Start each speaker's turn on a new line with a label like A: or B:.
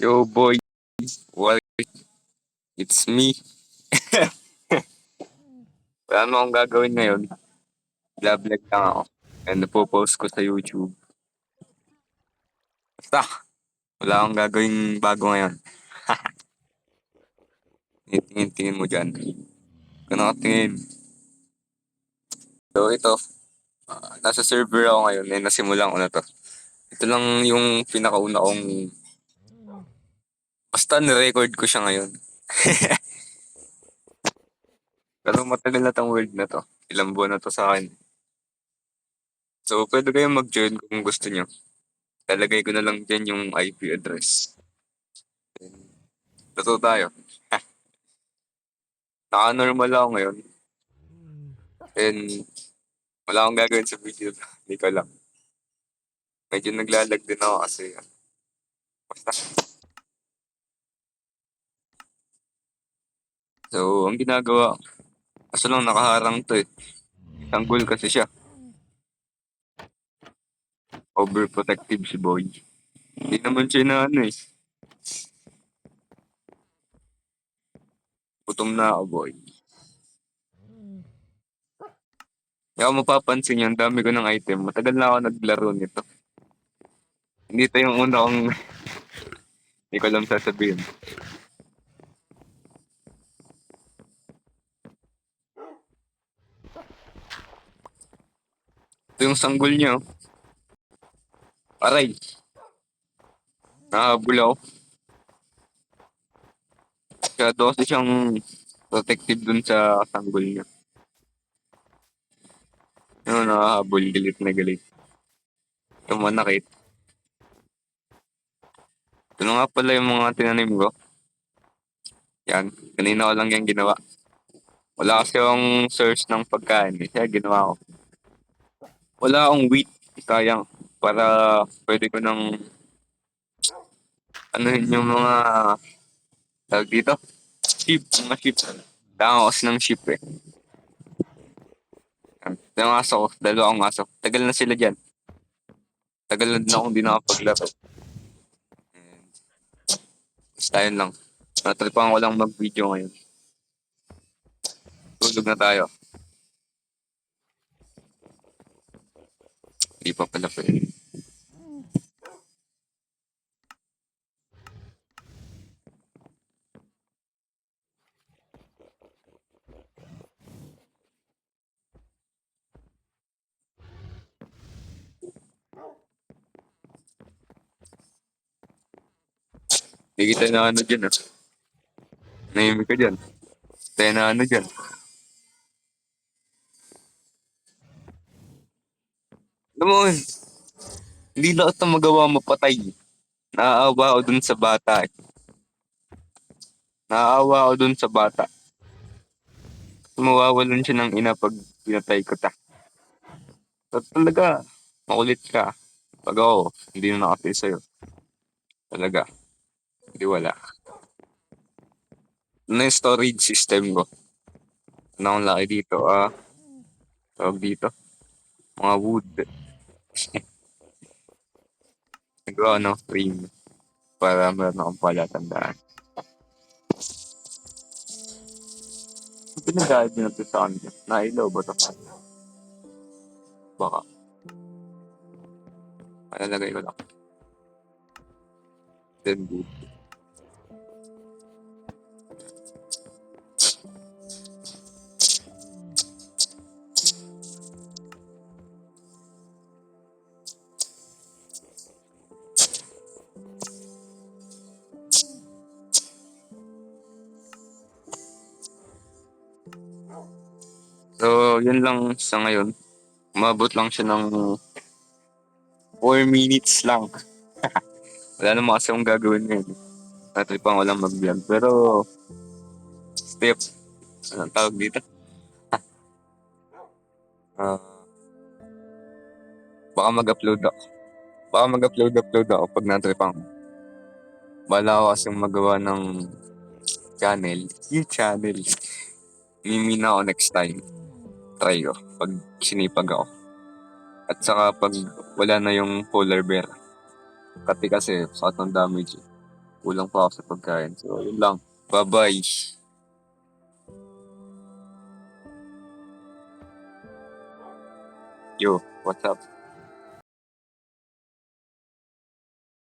A: Yo boy, what? It's me. Wala naman akong gagawin ngayon. Vlog lang ako. And napopost ko sa YouTube. Basta, wala akong gagawin bago ngayon. Tingin mo dyan. Kung nakatingin. So ito, nasa server ako ngayon. Nasimulan ko na to. Ito lang yung pinakauna kong... Basta nirecord ko siya ngayon. Pero matagal na tong world na to. Ilang buwan na to sa akin. So pwede kayong mag-join kung gusto nyo. Lalagay ko na lang dyan yung IP address. Totoo tayo. Naka-normal ako ngayon. And wala akong gagawin sa video. Hindi ko lang. Medyo naglalag din ako kasi. Basta. So, ang ginagawa. Kaso lang nakaharang to eh. Tanggol kasi siya. Overprotective si boy. Hindi naman siya na ano eh. Gutom na ako boy. Hindi ako mapapansin yan. Dami ko ng item. Matagal na ako naglaro nito. Hindi ito yung una kong... Hindi ko alam sasabihin. Ito yung sanggol niya. Oh. Aray. Nakahabol ako. Kaya kasi siyang protective dun sa sanggol niya. Ano, nakahabol. Galit na galit. Ito manakit. Ito na nga pala yung mga tinanim ko. Yan. Kanina ko lang yan ginawa. Wala kasi yung source ng pagkain. Kaya ginawa ko. Wala akong wheat. Sayang. Para pwede ko nang anuhin yung mga tawag dito. Sheep. Mga sheep. Kailangan ko kasi ng sheep eh. Ito yung aso ko. Dalawa akong aso. Tagal na sila dyan. Tagal na din ako hindi nakapaglaro. Basta yun lang. Natripan ko lang mag-video ngayon. Tulog na tayo. Hindi pa pala pwede. Hindi kita na ano dyan ah. Nahimik ka dyan. Tayo na ano dyan. Alam mo, hindi lahat ng magawa mapatay. Naaawa ako dun sa bata eh. Naaawa ako dun sa bata. Mawawalan siya ng ina pag pinatay ko ta. So, talaga, makulit ka. Pag ako, hindi na nakapil sa'yo. Talaga, hindi wala. Ano yung storage system ko? Ano akong laki dito? Tawag dito. Mga wood. Nagawa frame. Para meron akong palatandaan. Pinagayad nyo na ito sa kanila. Nailaw ba ito? Baka. Malalagay ko lang. Then good. So, yun lang sa ngayon. Umabot lang siya ng 4 minutes lang. Wala naman kasi akong gagawin ngayon. Natripan ko lang mag-vlog. Pero, step, anong tawag dito? Ah, baka mag-upload ako. Baka mag-upload ako pag natripan ko. Bala ko kasi magawa ng channel. Yung channel. Mimina ako next time. Try ko. Pag sinipag ako. At saka pag wala na yung polar bear. Kasi sakit ng damage. Kulang pa ako sa pagkain. So, yun lang. Bye-bye. Yo, what's up?